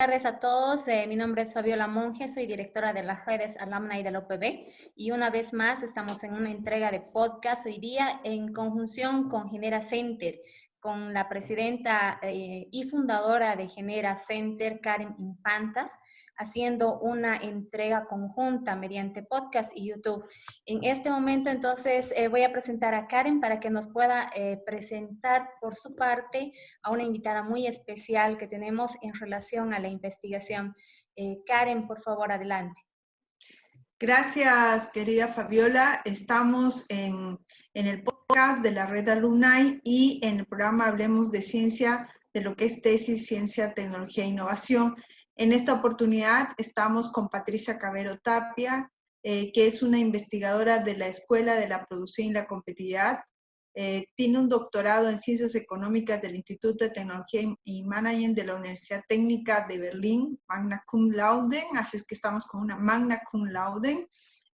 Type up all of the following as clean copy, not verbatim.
Buenas tardes a todos. Mi nombre es Fabiola Monge, soy directora de las redes Alumni de la UPB y una vez más estamos en una entrega de podcast hoy día en conjunción con Genera Center, con la presidenta y fundadora de Genera Center, Karen Infantas, haciendo una entrega conjunta mediante podcast y YouTube. En este momento, entonces, voy a presentar a Karen para que nos pueda presentar por su parte a una invitada muy especial que tenemos en relación a la investigación. Karen, por favor, adelante. Gracias, querida Fabiola. Estamos en el podcast de la Red Alumni y en el programa Hablemos de Ciencia, de lo que es tesis, ciencia, tecnología e innovación. En esta oportunidad estamos con Patricia Cavero Tapia, que es una investigadora de la Escuela de la Producción y la Competitividad. Tiene un doctorado en Ciencias Económicas del Instituto de Tecnología y Management de la Universidad Técnica de Berlín, magna cum laude, así es que estamos con una magna cum laude.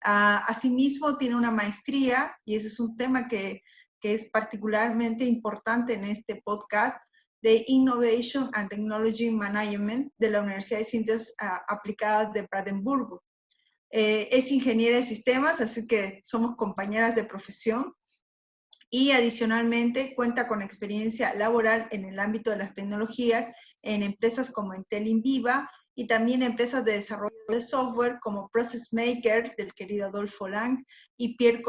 Asimismo, tiene una maestría, y ese es un tema que es particularmente importante en este podcast, de Innovation and Technology Management de la Universidad de Ciencias Aplicadas de Brandeburgo. Es ingeniera de sistemas, así que somos compañeras de profesión. Y adicionalmente cuenta con experiencia laboral en el ámbito de las tecnologías en empresas como Intel Inviva y también empresas de desarrollo de software como Process Maker del querido Adolfo Lang y Tier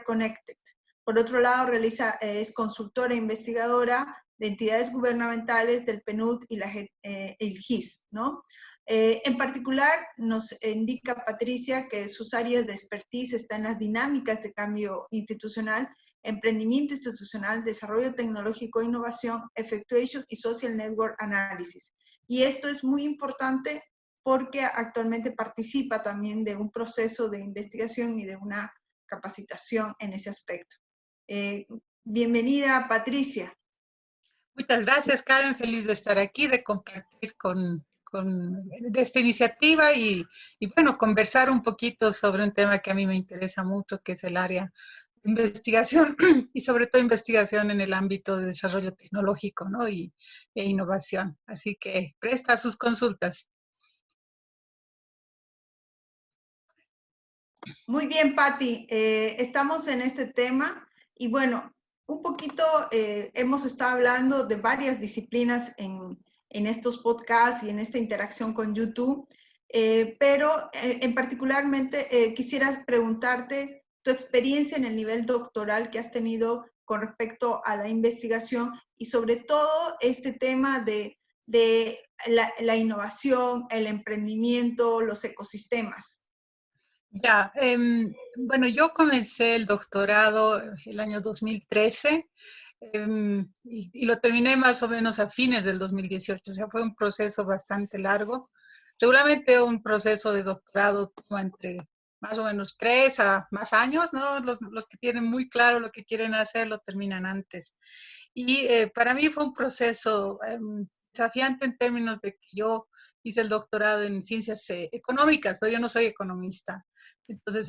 Connected. Por otro lado, es consultora e investigadora de entidades gubernamentales del PNUD y el GIS, ¿no? En particular, nos indica Patricia que sus áreas de expertise están en las dinámicas de cambio institucional, emprendimiento institucional, desarrollo tecnológico, innovación, effectuation y social network analysis. Y esto es muy importante porque actualmente participa también de un proceso de investigación y de una capacitación en ese aspecto. Bienvenida, Patricia. Muchas gracias, Karen. Feliz de estar aquí, de compartir de esta iniciativa y bueno, conversar un poquito sobre un tema que a mí me interesa mucho, que es el área de investigación y sobre todo investigación en el ámbito de desarrollo tecnológico, ¿no? e innovación. Así que presta sus consultas. Muy bien, Patti. Estamos en este tema y bueno, un poquito hemos estado hablando de varias disciplinas en estos podcasts y en esta interacción con YouTube, pero en particularmente quisiera preguntarte tu experiencia en el nivel doctoral que has tenido con respecto a la investigación y sobre todo este tema de la innovación, el emprendimiento, los ecosistemas. Ya, bueno, yo comencé el doctorado el año 2013 y lo terminé más o menos a fines del 2018, o sea, fue un proceso bastante largo. Regularmente un proceso de doctorado toma entre más o menos 3 a más años, ¿no? Los que tienen muy claro lo que quieren hacer lo terminan antes. Y para mí fue un proceso desafiante en términos de que yo hice el doctorado en ciencias económicas, pero yo no soy economista. Entonces,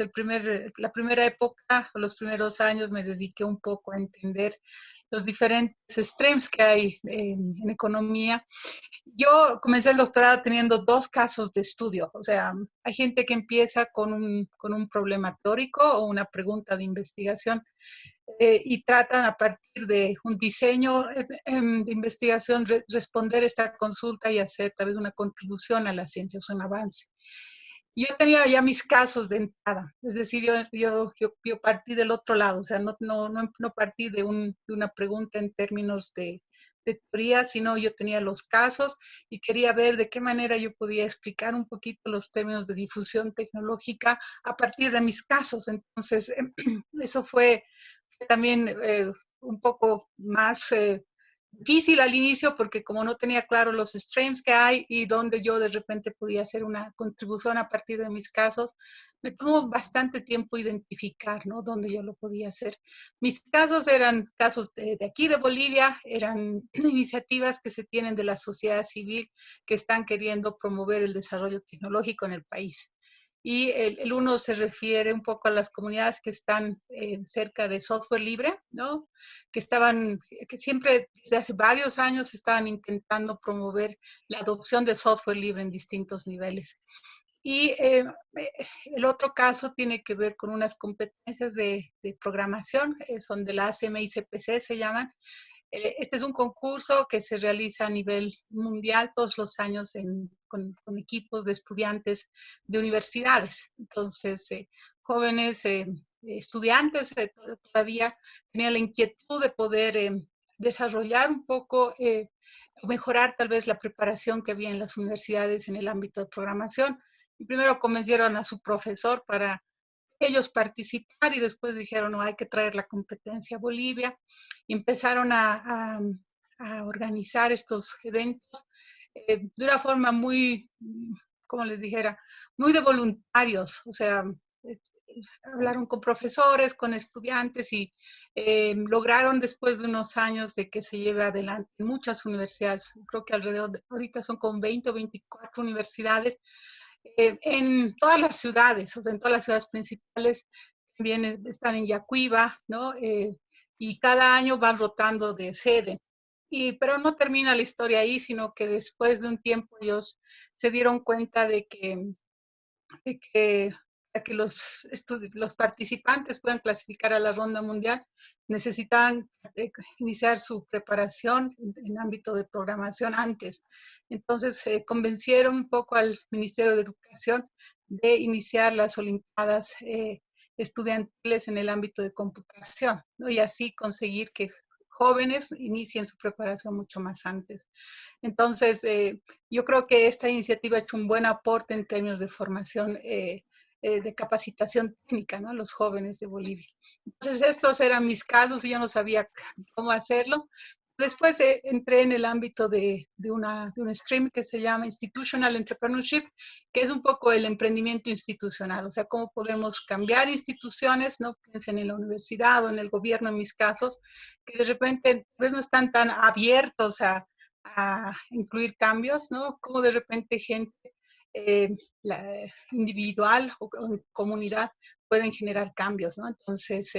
la primera época, o los primeros años, me dediqué un poco a entender los diferentes streams que hay en economía. Yo comencé el doctorado teniendo 2 casos de estudio. O sea, hay gente que empieza con un problema teórico o una pregunta de investigación y tratan a partir de un diseño de investigación responder esta consulta y hacer tal vez una contribución a la ciencia, un avance. Yo tenía ya mis casos de entrada, es decir, yo partí del otro lado, o sea, no partí de una pregunta en términos de teoría, sino yo tenía los casos y quería ver de qué manera yo podía explicar un poquito los términos de difusión tecnológica a partir de mis casos. Entonces, eso fue también un poco más difícil al inicio porque como no tenía claro los streams que hay y donde yo de repente podía hacer una contribución a partir de mis casos, me tomó bastante tiempo identificar, ¿no? Dónde yo lo podía hacer. Mis casos eran casos de aquí de Bolivia, eran iniciativas que se tienen de la sociedad civil que están queriendo promover el desarrollo tecnológico en el país. y el uno se refiere un poco a las comunidades que están cerca de software libre, ¿no? Que siempre desde hace varios años estaban intentando promover la adopción de software libre en distintos niveles. Y el otro caso tiene que ver con unas competencias de programación, son de la ACM y CPC se llaman. Este es un concurso que se realiza a nivel mundial todos los años con equipos de estudiantes de universidades. Entonces, jóvenes estudiantes todavía tenían la inquietud de poder desarrollar un poco, mejorar tal vez la preparación que había en las universidades en el ámbito de programación. Y primero convencieron a su profesor para ellos participar y después dijeron, no, hay que traer la competencia a Bolivia y empezaron a organizar estos eventos de una forma muy, como les dijera, muy de voluntarios, o sea, eh, hablaron con profesores, con estudiantes y lograron después de unos años de que se lleve adelante en muchas universidades, creo que alrededor de, ahorita son como 20 o 24 universidades, en todas las ciudades, o sea, en todas las ciudades principales, también están en Yacuiba, ¿no? Y cada año van rotando de sede. Pero no termina la historia ahí, sino que después de un tiempo ellos se dieron cuenta de que para que los participantes puedan clasificar a la ronda mundial, necesitan iniciar su preparación en ámbito de programación antes. Entonces, convencieron un poco al Ministerio de Educación de iniciar las Olimpiadas estudiantiles en el ámbito de computación, ¿no? Y así conseguir que jóvenes inicien su preparación mucho más antes. Entonces, yo creo que esta iniciativa ha hecho un buen aporte en términos de formación, de capacitación técnica, ¿no? A los jóvenes de Bolivia. Entonces, estos eran mis casos y yo no sabía cómo hacerlo. Después entré en el ámbito de un stream que se llama Institutional Entrepreneurship, que es un poco el emprendimiento institucional, o sea, cómo podemos cambiar instituciones, no piensen en la universidad o en el gobierno en mis casos, que de repente pues, no están tan abiertos a incluir cambios, ¿no? Como de repente gente eh, individual o en comunidad pueden generar cambios, ¿no? Entonces,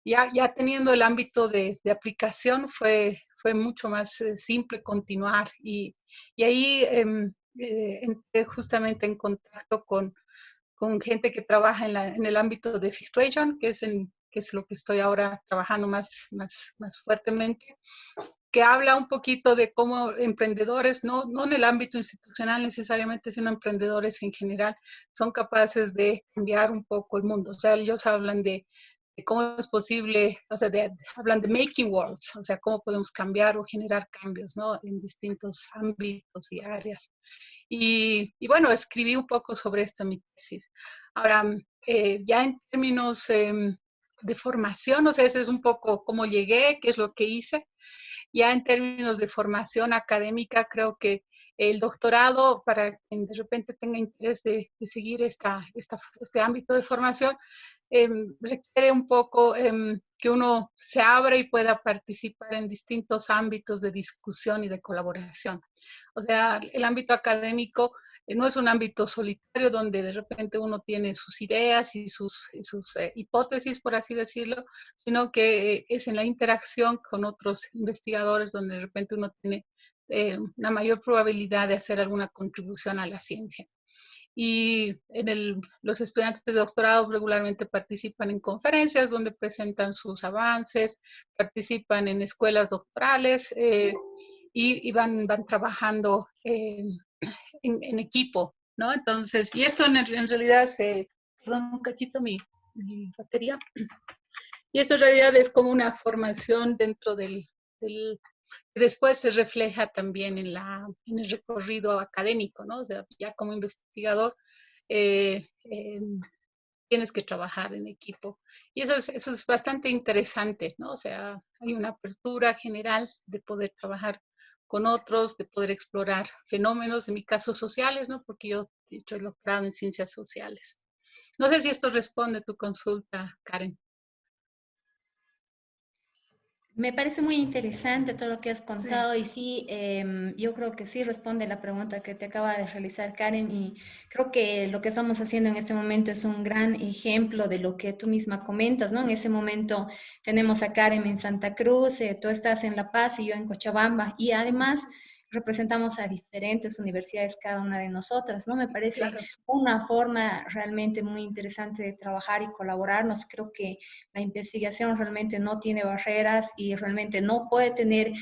ya teniendo el ámbito de aplicación fue mucho más simple continuar y ahí entré justamente en contacto con gente que trabaja en el ámbito de Fixation, que es lo que estoy ahora trabajando más fuertemente, que habla un poquito de cómo emprendedores, no en el ámbito institucional necesariamente, sino emprendedores en general, son capaces de cambiar un poco el mundo. O sea, ellos hablan de cómo es posible, o sea, hablan de making worlds, o sea, cómo podemos cambiar o generar cambios, ¿no? En distintos ámbitos y áreas. Y bueno, escribí un poco sobre esto en mi tesis. Ahora, ya en términos de formación, o sea, ese es un poco cómo llegué, qué es lo que hice. Ya en términos de formación académica, creo que el doctorado, para quien de repente tenga interés de seguir este ámbito de formación, requiere un poco que uno se abra y pueda participar en distintos ámbitos de discusión y de colaboración. O sea, el ámbito académico no es un ámbito solitario donde de repente uno tiene sus ideas y sus hipótesis, por así decirlo, sino que es en la interacción con otros investigadores donde de repente uno tiene una mayor probabilidad de hacer alguna contribución a la ciencia. Y los estudiantes de doctorado regularmente participan en conferencias donde presentan sus avances, participan en escuelas doctorales y van trabajando en equipo, ¿no? Entonces, y esto en realidad perdón, un cachito mi batería. Y esto en realidad es como una formación dentro que después se refleja también en el recorrido académico, ¿no? O sea, ya como investigador eh, eh, tienes que trabajar en equipo. Y eso es bastante interesante, ¿no? O sea, hay una apertura general de poder trabajar con otros, de poder explorar fenómenos, en mi caso sociales, ¿no? Porque yo he hecho el doctorado en ciencias sociales. No sé si esto responde a tu consulta, Karen. Me parece muy interesante todo lo que has Sí. contado y sí, yo creo que sí responde la pregunta que te acaba de realizar Karen y creo que lo que estamos haciendo en este momento es un gran ejemplo de lo que tú misma comentas, ¿no? En este momento tenemos a Karen en Santa Cruz, tú estás en La Paz y yo en Cochabamba y además representamos a diferentes universidades cada una de nosotras, ¿no? Me parece Claro. una forma realmente muy interesante de trabajar y colaborarnos. Creo que la investigación realmente no tiene barreras y realmente no puede tener,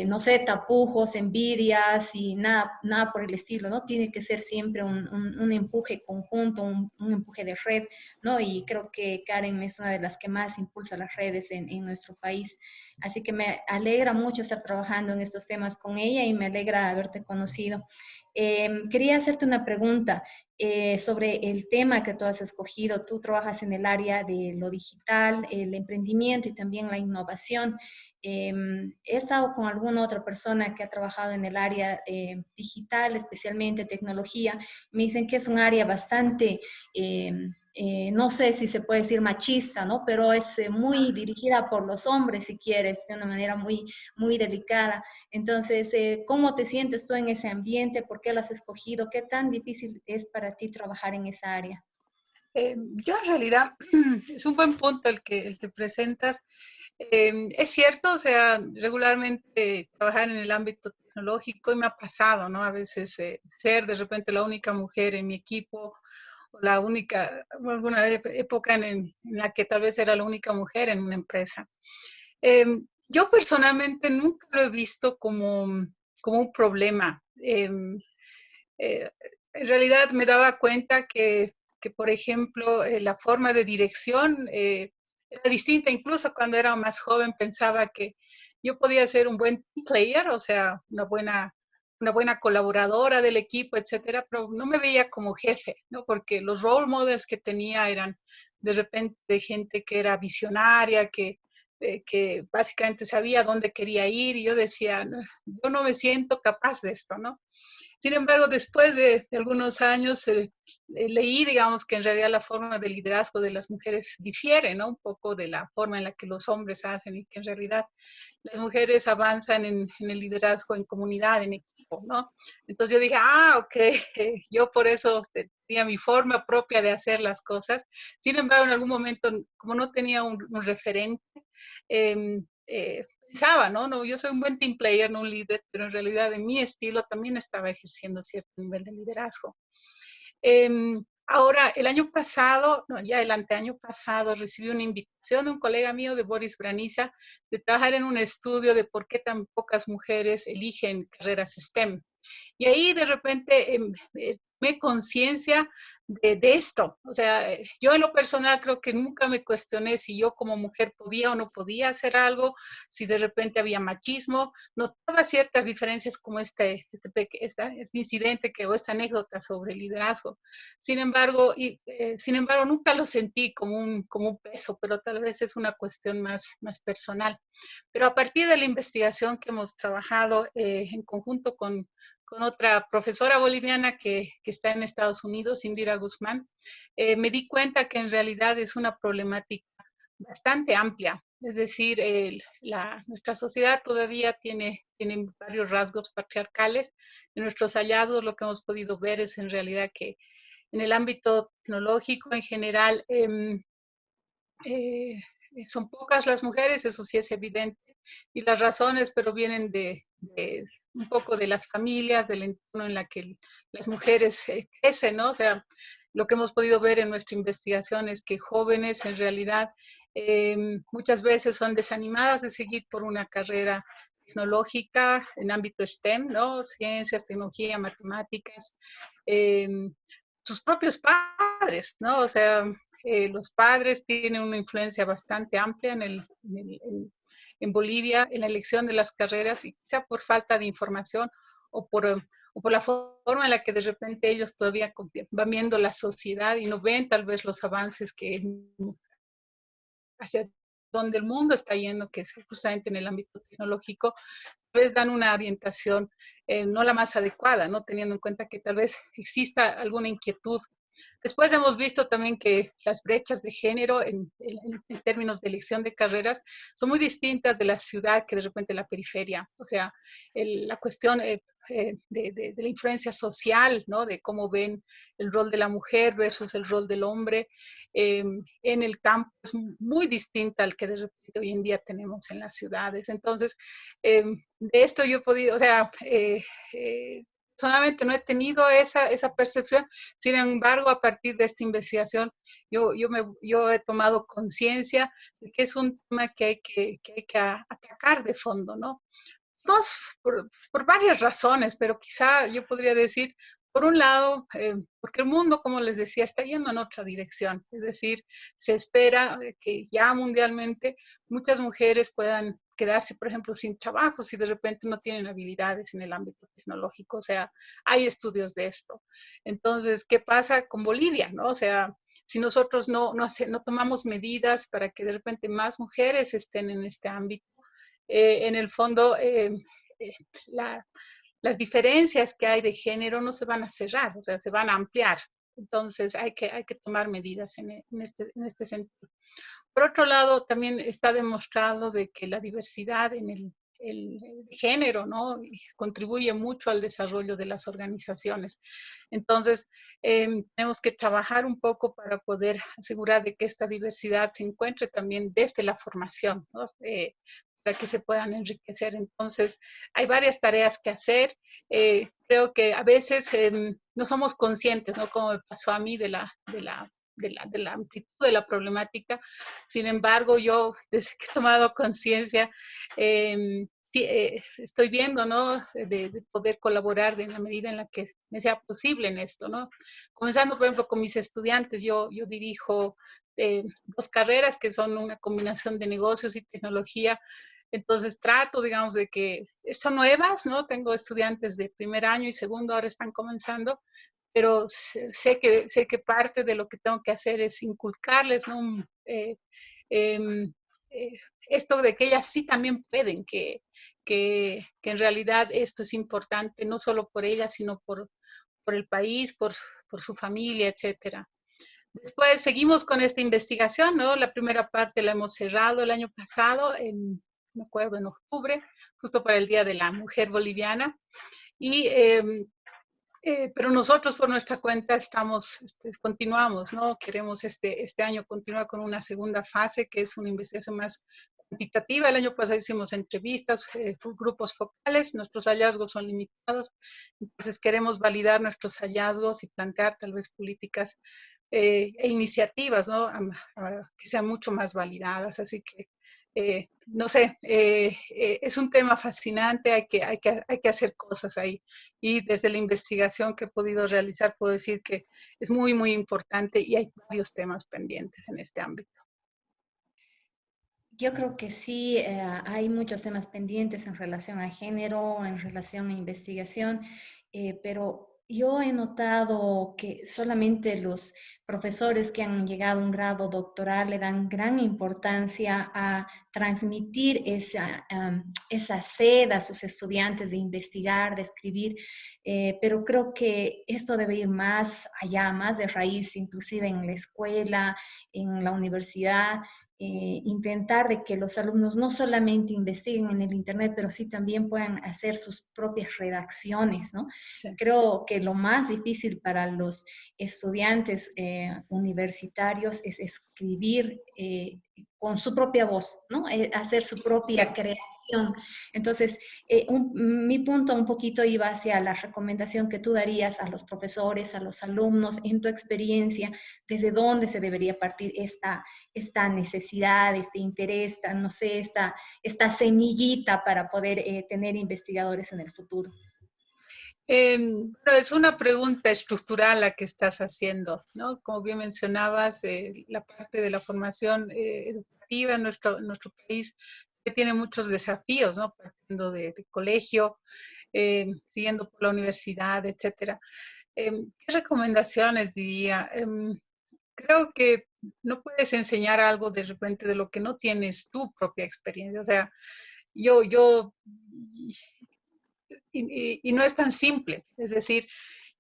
no sé, tapujos, envidias y nada, nada por el estilo, ¿no? Tiene que ser siempre un empuje conjunto, un empuje de red, ¿no? Y creo que Karen es una de las que más impulsa las redes en nuestro país. Así que me alegra mucho estar trabajando en estos temas con ella y me alegra haberte conocido. Quería hacerte una pregunta sobre el tema que tú has escogido. Tú trabajas en el área de lo digital, el emprendimiento y también la innovación. He estado con alguna otra persona que ha trabajado en el área digital, especialmente tecnología. Me dicen que es un área bastante, no sé si se puede decir machista, ¿no? Pero es muy dirigida por los hombres, si quieres, de una manera muy, muy delicada. Entonces, ¿cómo te sientes tú en ese ambiente? ¿Por qué lo has escogido? ¿Qué tan difícil es para ti trabajar en esa área? Yo en realidad, es un buen punto el que presentas. Es cierto, o sea, regularmente trabajar en el ámbito tecnológico y me ha pasado, ¿no? A veces ser de repente la única mujer en mi equipo, o la única, alguna época en la que tal vez era la única mujer en una empresa. Yo personalmente nunca lo he visto como un problema. Eh, en realidad me daba cuenta que por ejemplo, la forma de dirección era distinta. Incluso cuando era más joven pensaba que yo podía ser un buen team player, o sea, una buena colaboradora del equipo, etcétera, pero no me veía como jefe, ¿no? Porque los role models que tenía eran de repente gente que era visionaria, que básicamente sabía dónde quería ir, y yo decía, no, yo no me siento capaz de esto, ¿no? Sin embargo, después de algunos años leí, digamos, que en realidad la forma de liderazgo de las mujeres difiere, ¿no? Un poco de la forma en la que los hombres hacen, y que en realidad las mujeres avanzan en el liderazgo en comunidad, en equipo, ¿no? Entonces yo dije, ok, yo por eso tenía mi forma propia de hacer las cosas. Sin embargo, en algún momento, como no tenía un referente, pensaba, ¿no? No, yo soy un buen team player, no un líder, pero en realidad en mi estilo también estaba ejerciendo cierto nivel de liderazgo. Ahora, el año pasado, no, ya el anteaño pasado, recibí una invitación de un colega mío, de Boris Braniza, de trabajar en un estudio de por qué tan pocas mujeres eligen carreras STEM. Y ahí de repente tomé conciencia de esto. O sea, yo en lo personal creo que nunca me cuestioné si yo como mujer podía o no podía hacer algo, si de repente había machismo. Notaba ciertas diferencias como este incidente o esta anécdota sobre liderazgo. Sin embargo, nunca lo sentí como un peso, pero tal vez es una cuestión más personal. Pero a partir de la investigación que hemos trabajado en conjunto con otra profesora boliviana que está en Estados Unidos, Indira Guzmán, me di cuenta que en realidad es una problemática bastante amplia. Es decir, nuestra sociedad todavía tiene varios rasgos patriarcales. En nuestros hallazgos lo que hemos podido ver es en realidad que en el ámbito tecnológico en general eh, son pocas las mujeres, eso sí es evidente, y las razones, pero vienen de un poco de las familias, del entorno en la que las mujeres crecen, ¿no? O sea, lo que hemos podido ver en nuestra investigación es que jóvenes en realidad muchas veces son desanimadas de seguir por una carrera tecnológica en ámbito STEM, ¿no? Ciencias, tecnología, matemáticas, eh, sus propios padres, ¿no? O sea, los padres tienen una influencia bastante amplia en Bolivia en la elección de las carreras, y quizá por falta de información o por la forma en la que de repente ellos todavía van viendo la sociedad y no ven tal vez los avances que hacia donde el mundo está yendo, que es justamente en el ámbito tecnológico, tal vez dan una orientación no la más adecuada, no teniendo en cuenta que tal vez exista alguna inquietud Después hemos visto también que las brechas de género en términos de elección de carreras son muy distintas de la ciudad que de repente la periferia. O sea, la cuestión de la influencia social, ¿no? De cómo ven el rol de la mujer versus el rol del hombre en el campo es muy distinta al que de repente hoy en día tenemos en las ciudades. Entonces, de esto yo he podido, o sea, solamente no he tenido esa percepción. Sin embargo, a partir de esta investigación, yo he tomado conciencia de que es un tema que hay que atacar de fondo, ¿no? Dos, por varias razones, pero quizá yo podría decir, por un lado, porque el mundo, como les decía, está yendo en otra dirección. Es decir, se espera que ya mundialmente muchas mujeres puedan quedarse, por ejemplo, sin trabajo si de repente no tienen habilidades en el ámbito tecnológico. O sea, hay estudios de esto. Entonces, ¿qué pasa con Bolivia? ¿No? O sea, si nosotros no tomamos medidas para que de repente más mujeres estén en este ámbito, en el fondo la, las diferencias que hay de género no se van a cerrar, o sea, se van a ampliar. Entonces hay que tomar medidas en este sentido. Por otro lado, también está demostrado de que la diversidad en el género, ¿no? Contribuye mucho al desarrollo de las organizaciones. Entonces, tenemos que trabajar un poco para poder asegurar de que esta diversidad se encuentre también desde la formación, ¿no? Para que se puedan enriquecer. Entonces, hay varias tareas que hacer. Creo que a veces no somos conscientes, ¿no? Como me pasó a mí de la amplitud de la problemática. Sin embargo, yo desde que he tomado conciencia, sí, estoy viendo, ¿no? De poder colaborar en la medida en la que me sea posible en esto, ¿no? Comenzando, por ejemplo, con mis estudiantes, yo dirijo dos carreras que son una combinación de negocios y tecnología. Entonces trato, digamos, de que son nuevas, ¿no? Tengo estudiantes de primer año y segundo, ahora están comenzando, pero sé que parte de lo que tengo que hacer es inculcarles, ¿no? Eh, esto de que ellas sí también pueden, que en realidad esto es importante, no solo por ellas, sino por el país, por su familia, etcétera. Después seguimos con esta investigación, ¿no? La primera parte la hemos cerrado el año pasado, me acuerdo, en octubre, justo para el Día de la Mujer Boliviana. Y pero nosotros por nuestra cuenta continuamos, ¿no? Queremos este año continuar con una segunda fase, que es una investigación más cuantitativa. El año pasado hicimos entrevistas, grupos focales, nuestros hallazgos son limitados, entonces queremos validar nuestros hallazgos y plantear tal vez políticas e iniciativas, ¿no? Que sean mucho más validadas. Así que no sé, es un tema fascinante, hay que hacer cosas ahí. Y desde la investigación que he podido realizar, puedo decir que es muy, muy importante y hay varios temas pendientes en este ámbito. Yo creo que sí, hay muchos temas pendientes en relación a género, en relación a investigación, pero yo he notado que solamente los profesores que han llegado a un grado doctoral le dan gran importancia a transmitir esa sed a sus estudiantes de investigar, de escribir, pero creo que esto debe ir más allá, más de raíz, inclusive en la escuela, en la universidad. Intentar de que los alumnos no solamente investiguen en el Internet, pero sí también puedan hacer sus propias redacciones, ¿no? Sí. Creo que lo más difícil para los estudiantes universitarios es escribir con su propia voz, ¿no? Hacer su propia Sí. creación. Entonces, mi punto un poquito iba hacia la recomendación que tú darías a los profesores, a los alumnos, en tu experiencia, desde dónde se debería partir esta necesidad, este interés, no sé, esta semillita para poder tener investigadores en el futuro. Pero es una pregunta estructural la que estás haciendo, ¿no? Como bien mencionabas, la parte de la formación educativa en nuestro país tiene muchos desafíos, ¿no? Partiendo de colegio, siguiendo por la universidad, etcétera. ¿Qué recomendaciones diría? Creo que no puedes enseñar algo de repente de lo que no tienes tu propia experiencia. O sea, yo y no es tan simple. Es decir,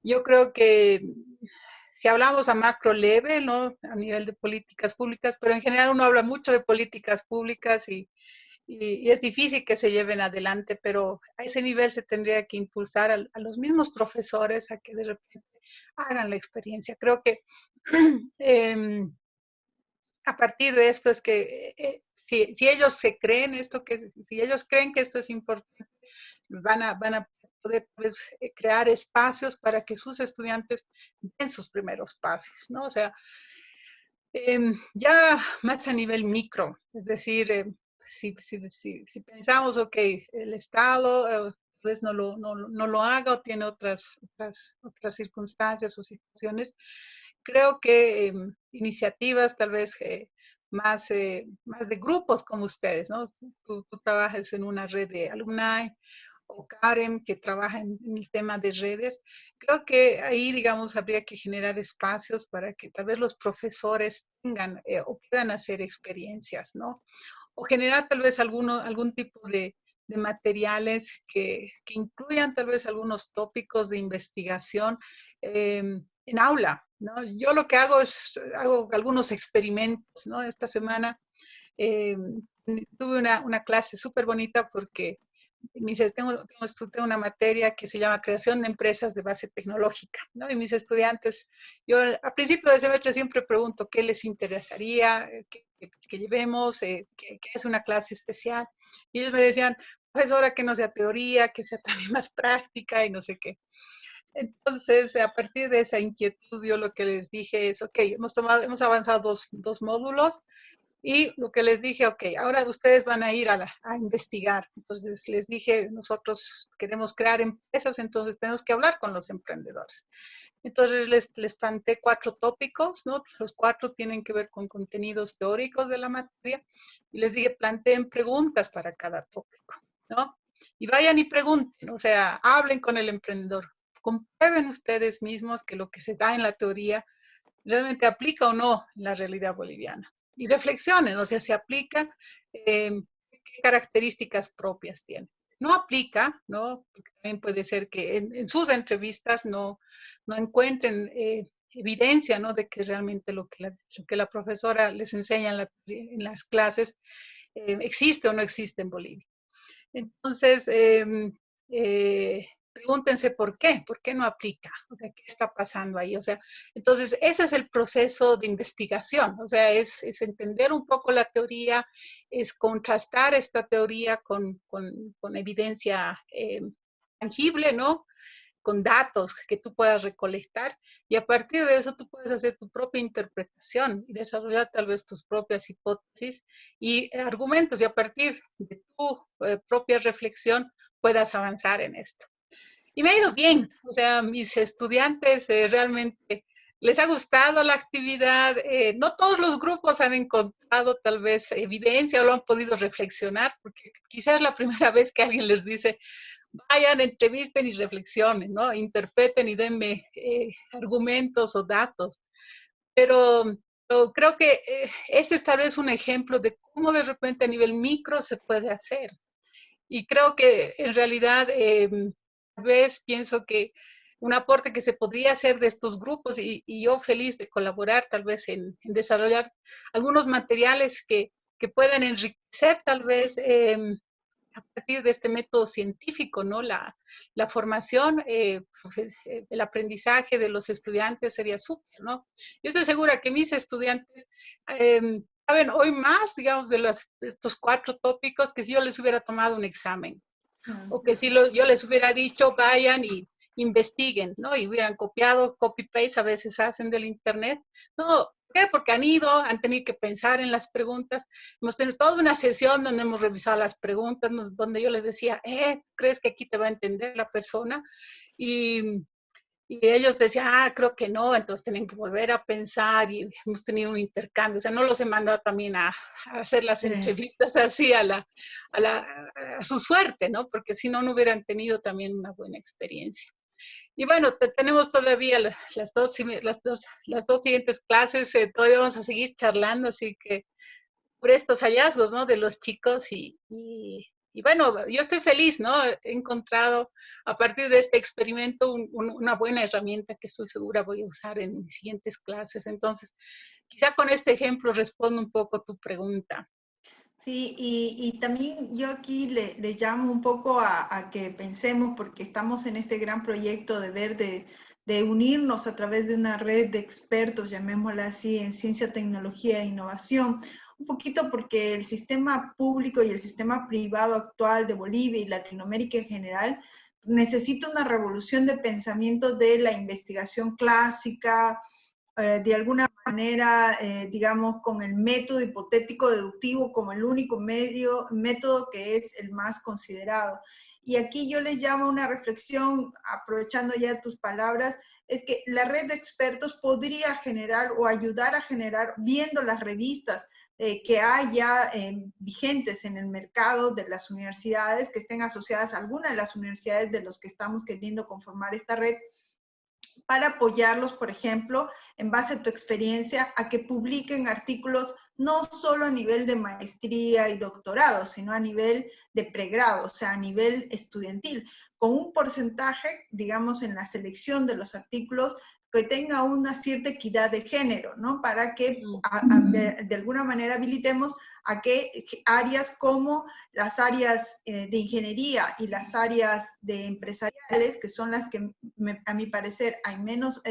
yo creo que si hablamos a macro level, ¿no? A nivel de políticas públicas, pero en general uno habla mucho de políticas públicas y es difícil que se lleven adelante, pero a ese nivel se tendría que impulsar a los mismos profesores a que de repente hagan la experiencia. Creo que a partir de esto es que si ellos se creen esto, si ellos creen que esto es importante, van a poder pues, crear espacios para que sus estudiantes den sus primeros pasos, ¿no? O sea, ya más a nivel micro, es decir, si pensamos, ok, el Estado pues no lo haga o tiene otras circunstancias o situaciones, creo que iniciativas tal vez más de grupos como ustedes, ¿no? Tú trabajas en una red de alumni, o Karen, que trabaja en el tema de redes. Creo que ahí, digamos, habría que generar espacios para que tal vez los profesores tengan o puedan hacer experiencias, ¿no? O generar tal vez algún tipo de materiales que incluyan tal vez algunos tópicos de investigación en aula, ¿no? Yo lo que hago es, hago algunos experimentos, ¿no? Esta semana tuve una clase súper bonita porque tengo una materia que se llama creación de empresas de base tecnológica, ¿no? Y mis estudiantes, yo a principio de semestre siempre pregunto qué les interesaría que llevemos, que es una clase especial. Y ellos me decían, profesora, que no sea teoría, que sea también más práctica y no sé qué. Entonces, a partir de esa inquietud, yo lo que les dije es, ok, hemos avanzado dos módulos. Y lo que les dije, ok, ahora ustedes van a ir a investigar. Entonces les dije, nosotros queremos crear empresas, entonces tenemos que hablar con los emprendedores. Entonces les planteé 4 tópicos, ¿no? Los 4 tienen que ver con contenidos teóricos de la materia. Y les dije, planteen preguntas para cada tópico, ¿no? Y vayan y pregunten, o sea, hablen con el emprendedor. Comprueben ustedes mismos que lo que se da en la teoría realmente aplica o no en la realidad boliviana. Y reflexionen, o sea, se aplica, qué características propias tiene. No aplica, ¿no? Porque también puede ser que en sus entrevistas no encuentren evidencia, ¿no? De que realmente lo que la profesora les enseña en las clases existe o no existe en Bolivia. Entonces, pregúntense por qué no aplica, o sea, qué está pasando ahí, o sea, entonces ese es el proceso de investigación, o sea, es entender un poco la teoría, es contrastar esta teoría con evidencia tangible, ¿no? Con datos que tú puedas recolectar y a partir de eso tú puedes hacer tu propia interpretación y desarrollar tal vez tus propias hipótesis y argumentos y a partir de tu propia reflexión puedas avanzar en esto. Y me ha ido bien, o sea, mis estudiantes realmente les ha gustado la actividad, no todos los grupos han encontrado tal vez evidencia o lo han podido reflexionar, porque quizás es la primera vez que alguien les dice, vayan, entrevisten y reflexionen, ¿no? Interpreten y denme argumentos o datos. Pero creo que ese es tal vez un ejemplo de cómo de repente a nivel micro se puede hacer. Y creo que en realidad, tal vez pienso que un aporte que se podría hacer de estos grupos y yo feliz de colaborar tal vez en desarrollar algunos materiales que puedan enriquecer tal vez a partir de este método científico, ¿no? La formación, el aprendizaje de los estudiantes sería súper, ¿no? Yo estoy segura que mis estudiantes saben hoy más, digamos, de estos 4 tópicos que si yo les hubiera tomado un examen. O que si yo les hubiera dicho, vayan y investiguen, ¿no? Y hubieran copiado, copy-paste a veces hacen del internet. No, ¿por qué? Porque han tenido que pensar en las preguntas. Hemos tenido toda una sesión donde hemos revisado las preguntas, donde yo les decía, ¿crees que aquí te va a entender la persona? Y ellos decían, creo que no, entonces tienen que volver a pensar y hemos tenido un intercambio. O sea, no los he mandado también a hacer las entrevistas así a su suerte, ¿no? Porque si no, no hubieran tenido también una buena experiencia. Y bueno, tenemos todavía las dos siguientes clases, todavía vamos a seguir charlando, así que por estos hallazgos, ¿no? De los chicos y y bueno, yo estoy feliz, ¿no? He encontrado a partir de este experimento una buena herramienta que estoy segura voy a usar en mis siguientes clases. Entonces, quizá con este ejemplo respondo un poco tu pregunta. Sí, y también yo aquí le llamo un poco a que pensemos, porque estamos en este gran proyecto de ver de unirnos a través de una red de expertos, llamémosla así, en ciencia, tecnología e innovación, un poquito porque el sistema público y el sistema privado actual de Bolivia y Latinoamérica en general necesita una revolución de pensamiento de la investigación clásica, de alguna manera, digamos, con el método hipotético deductivo como el único método que es el más considerado. Y aquí yo les llamo una reflexión, aprovechando ya tus palabras, es que la red de expertos podría generar o ayudar a generar, viendo las revistas que hay ya vigentes en el mercado de las universidades, que estén asociadas a alguna de las universidades de los que estamos queriendo conformar esta red, para apoyarlos, por ejemplo, en base a tu experiencia, a que publiquen artículos no solo a nivel de maestría y doctorado, sino a nivel de pregrado, o sea, a nivel estudiantil, con un porcentaje, digamos, en la selección de los artículos que tenga una cierta equidad de género, ¿no? Para que de alguna manera habilitemos a que áreas como las áreas de ingeniería y las áreas de empresariales, que son las que a mi parecer hay menos,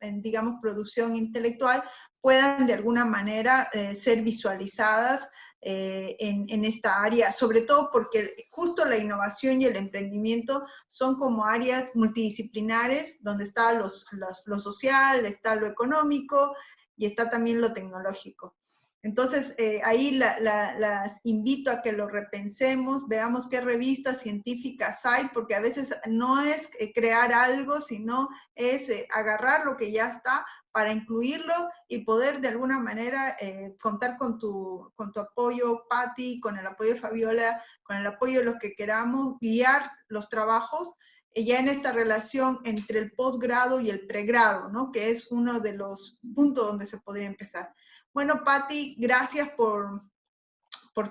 digamos, producción intelectual, puedan de alguna manera ser visualizadas en esta área, sobre todo porque justo la innovación y el emprendimiento son como áreas multidisciplinares, donde está lo social, está lo económico y está también lo tecnológico. Entonces, ahí las invito a que lo repensemos, veamos qué revistas científicas hay, porque a veces no es crear algo, sino es agarrar lo que ya está para incluirlo y poder de alguna manera contar con tu apoyo, Patti, con el apoyo de Fabiola, con el apoyo de los que queramos, guiar los trabajos ya en esta relación entre el posgrado y el pregrado, ¿no? Que es uno de los puntos donde se podría empezar. Bueno, Patti, gracias por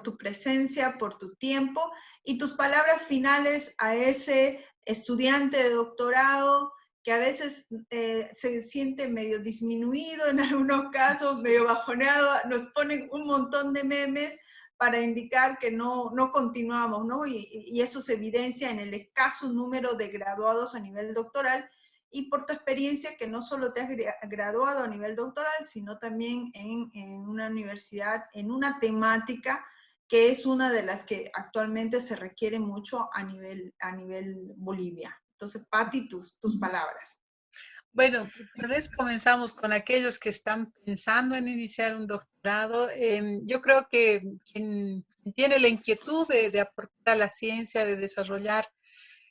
tu presencia, por tu tiempo y tus palabras finales a ese estudiante de doctorado que a veces se siente medio disminuido, en algunos casos medio bajoneado, nos ponen un montón de memes para indicar que no continuamos, ¿no? Y eso se evidencia en el escaso número de graduados a nivel doctoral y por tu experiencia que no solo te has graduado a nivel doctoral, sino también en una universidad, en una temática que es una de las que actualmente se requiere mucho a nivel Bolivia. Entonces, Patti, tus palabras. Bueno, tal vez comenzamos con aquellos que están pensando en iniciar un doctorado. Yo creo que quien tiene la inquietud de aportar a la ciencia, de desarrollar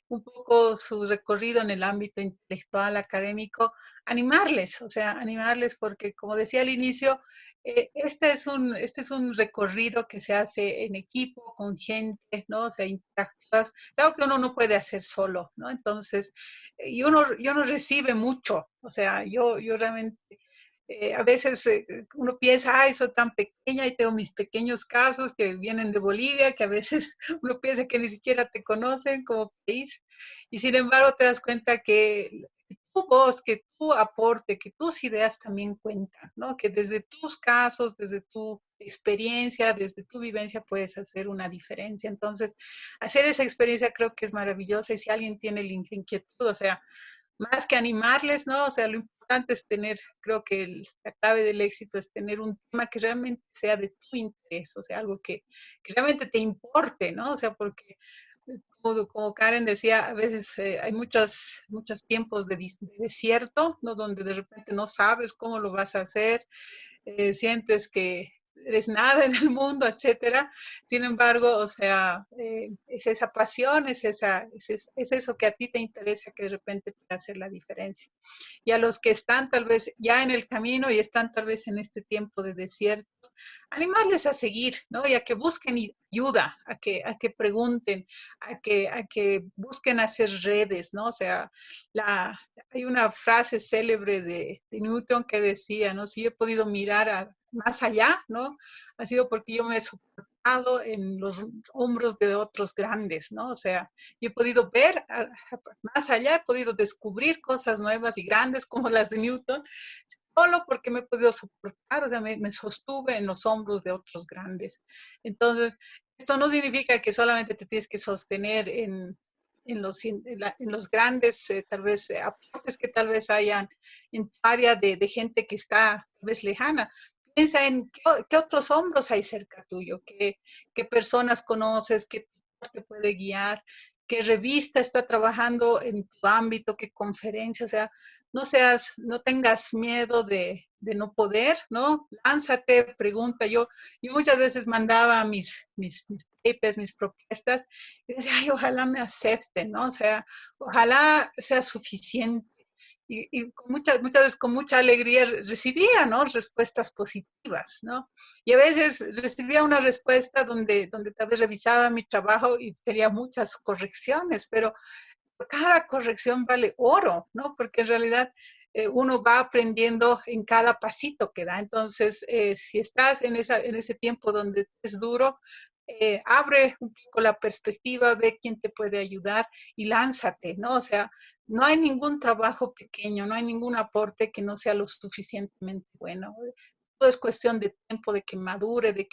un poco su recorrido en el ámbito intelectual, académico, animarles, o sea, animarles porque, como decía al inicio, este es un recorrido que se hace en equipo, con gente, ¿no? O sea, interactúas, es algo que uno no puede hacer solo, ¿no? Entonces, y uno recibe mucho, o sea, yo realmente a veces uno piensa, ay, soy tan pequeña y tengo mis pequeños casos que vienen de Bolivia, que a veces uno piensa que ni siquiera te conocen como país, y sin embargo te das cuenta que tu voz, que tu aporte, que tus ideas también cuentan, ¿no? Que desde tus casos, desde tu experiencia, desde tu vivencia puedes hacer una diferencia. Entonces, hacer esa experiencia creo que es maravillosa y si alguien tiene la inquietud, o sea, más que animarles, ¿no? O sea, lo importante es tener, creo que la clave del éxito es tener un tema que realmente sea de tu interés, o sea, algo que realmente te importe, ¿no? O sea, porque como Karen decía, a veces hay muchos tiempos de desierto, ¿no? Donde de repente no sabes cómo lo vas a hacer, sientes que eres nada en el mundo, etcétera. Sin embargo, o sea, es esa pasión, es eso que a ti te interesa que de repente puede hacer la diferencia. Y a los que están tal vez ya en el camino y están tal vez en este tiempo de desiertos, animarles a seguir, ¿no? Y a que busquen ayuda, a que pregunten, a que busquen hacer redes, ¿no? O sea, hay una frase célebre de Newton que decía, ¿no? Si yo he podido mirar más allá, ¿no? Ha sido porque yo me he sentado en los hombros de otros grandes, ¿no? O sea, yo he podido ver más allá, he podido descubrir cosas nuevas y grandes como las de Newton, solo porque me he podido soportar, o sea, me sostuve en los hombros de otros grandes. Entonces, esto no significa que solamente te tienes que sostener en los grandes, tal vez, aportes que tal vez hayan en tu área de gente que está tal vez lejana. Piensa en qué otros hombros hay cerca tuyo, qué personas conoces, qué te puede guiar, qué revista está trabajando en tu ámbito, qué conferencia, o sea, no tengas miedo de no poder, ¿no? Lánzate, pregunta. Yo muchas veces mandaba mis papers, mis propuestas, y decía, ay, ojalá me acepten, ¿no? O sea, ojalá sea suficiente. Y muchas veces con mucha alegría recibía, ¿no? Respuestas positivas, ¿no? Y a veces recibía una respuesta donde tal vez revisaba mi trabajo y tenía muchas correcciones, pero cada corrección vale oro, ¿no? Porque en realidad uno va aprendiendo en cada pasito que da. Entonces, si estás en ese tiempo donde es duro, abre un poco la perspectiva, ve quién te puede ayudar y lánzate, ¿no? O sea, no hay ningún trabajo pequeño, no hay ningún aporte que no sea lo suficientemente bueno. Todo es cuestión de tiempo, de que madure, de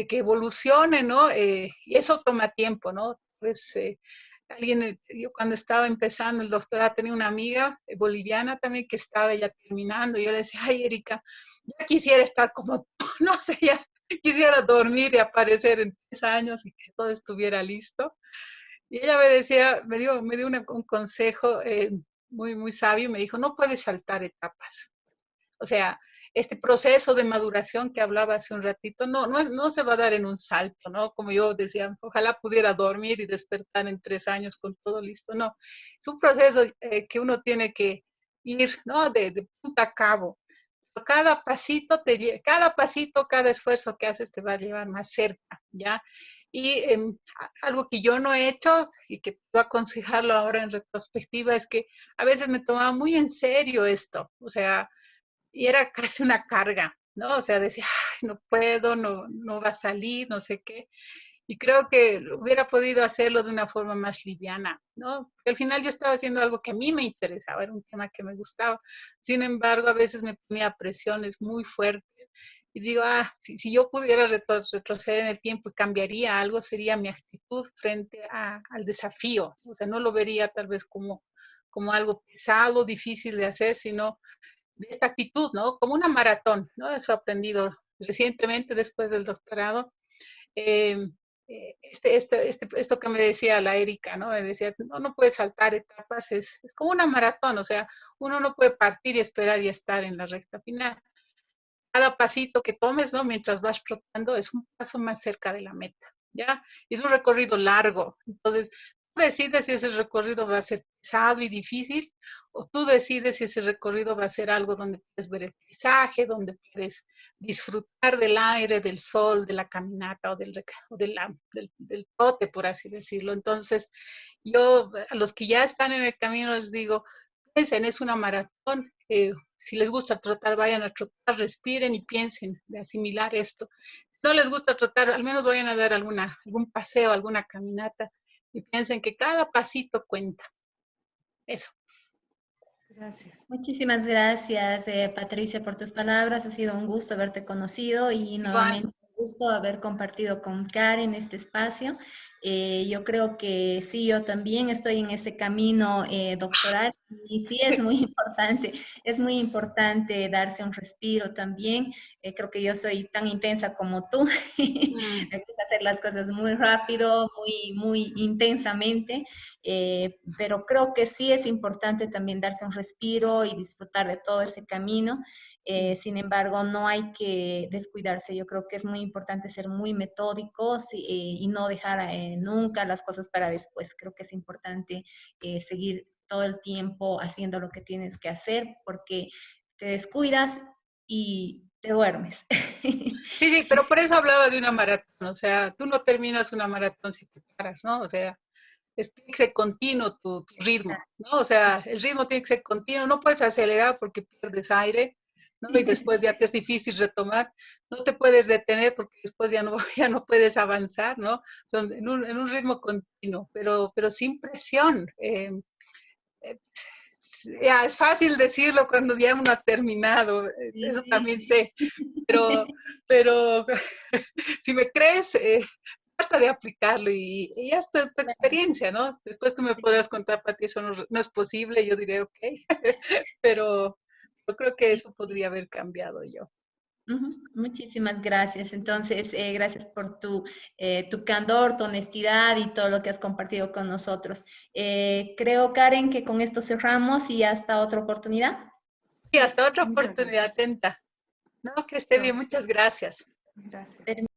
que evolucione, ¿no? Y eso toma tiempo, ¿no? Pues yo cuando estaba empezando el doctorado tenía una amiga boliviana también que estaba ya terminando y yo le decía, ay Erika, ya quisiera estar como tú, no sé, ya quisiera dormir y aparecer en 3 años y que todo estuviera listo. Y ella me decía, me dio un consejo muy, muy sabio, me dijo, no puedes saltar etapas. O sea, este proceso de maduración que hablaba hace un ratito, no se va a dar en un salto, ¿no? Como yo decía, ojalá pudiera dormir y despertar en 3 años con todo listo. No, es un proceso que uno tiene que ir, ¿no? De punta a cabo. Cada pasito, cada esfuerzo que haces te va a llevar más cerca, ¿ya? Y algo que yo no he hecho y que puedo aconsejarlo ahora en retrospectiva es que a veces me tomaba muy en serio esto, o sea, y era casi una carga, ¿no? O sea, decía, ay, no puedo, no va a salir, no sé qué. Y creo que hubiera podido hacerlo de una forma más liviana, ¿no? Porque al final yo estaba haciendo algo que a mí me interesaba, era un tema que me gustaba. Sin embargo, a veces me ponía presiones muy fuertes y digo, si yo pudiera retroceder en el tiempo y cambiaría algo, sería mi actitud frente al desafío. O sea, no lo vería tal vez como algo pesado, difícil de hacer, sino de esta actitud, ¿no? Como una maratón, ¿no? Eso he aprendido recientemente después del doctorado. Eh, esto que me decía la Erika, ¿no? Me decía, no puedes saltar etapas, es como una maratón, o sea, uno no puede partir y esperar y estar en la recta final. Cada pasito que tomes, ¿no? Mientras vas trotando, es un paso más cerca de la meta, ¿ya? Y es un recorrido largo, entonces tú decides si ese recorrido va a ser pesado y difícil, o tú decides si ese recorrido va a ser algo donde puedes ver el paisaje, donde puedes disfrutar del aire, del sol, de la caminata o del trote, por así decirlo. Entonces, yo a los que ya están en el camino les digo, piensen, es una maratón, si les gusta trotar, vayan a trotar, respiren y piensen de asimilar esto. Si no les gusta trotar, al menos vayan a dar algún paseo, alguna caminata y piensen que cada pasito cuenta. Eso. Gracias. Muchísimas gracias, Patricia, por tus palabras. Ha sido un gusto haberte conocido y Igual. nuevamente un gusto haber compartido con Karen este espacio. Yo creo que sí, yo también estoy en ese camino doctoral y sí es muy importante darse un respiro también. Creo que yo soy tan intensa como tú. Me gusta hacer las cosas muy rápido, muy intensamente. Pero creo que sí es importante también darse un respiro y disfrutar de todo ese camino. Sin embargo, no hay que descuidarse. Yo creo que es muy importante ser muy metódicos y no dejar nunca las cosas para después. Creo que es importante seguir todo el tiempo haciendo lo que tienes que hacer porque te descuidas y te duermes. Sí, sí, pero por eso hablaba de una maratón, o sea, tú no terminas una maratón si te paras, ¿no? O sea, tiene que ser continuo tu ritmo, ¿no? O sea, el ritmo tiene que ser continuo, no puedes acelerar porque pierdes aire, ¿no? Y después ya te es difícil retomar. No te puedes detener porque después ya no, ya no puedes avanzar, ¿no? Son en un ritmo continuo, pero sin presión. Ya, es fácil decirlo cuando ya uno ha terminado, Sí, eso también sí. sé, pero si me crees, trata de aplicarlo y ya es tu experiencia, ¿no? Después tú me podrás contar, Pati, eso no es posible, yo diré, ok, pero yo creo que eso podría haber cambiado yo. Ujú. Muchísimas gracias. Entonces, gracias por tu candor, tu honestidad y todo lo que has compartido con nosotros. Creo, Karen, que con esto cerramos y hasta otra oportunidad. Y hasta otra Muchas oportunidad gracias. atenta. No, que esté bien, muchas gracias. Gracias.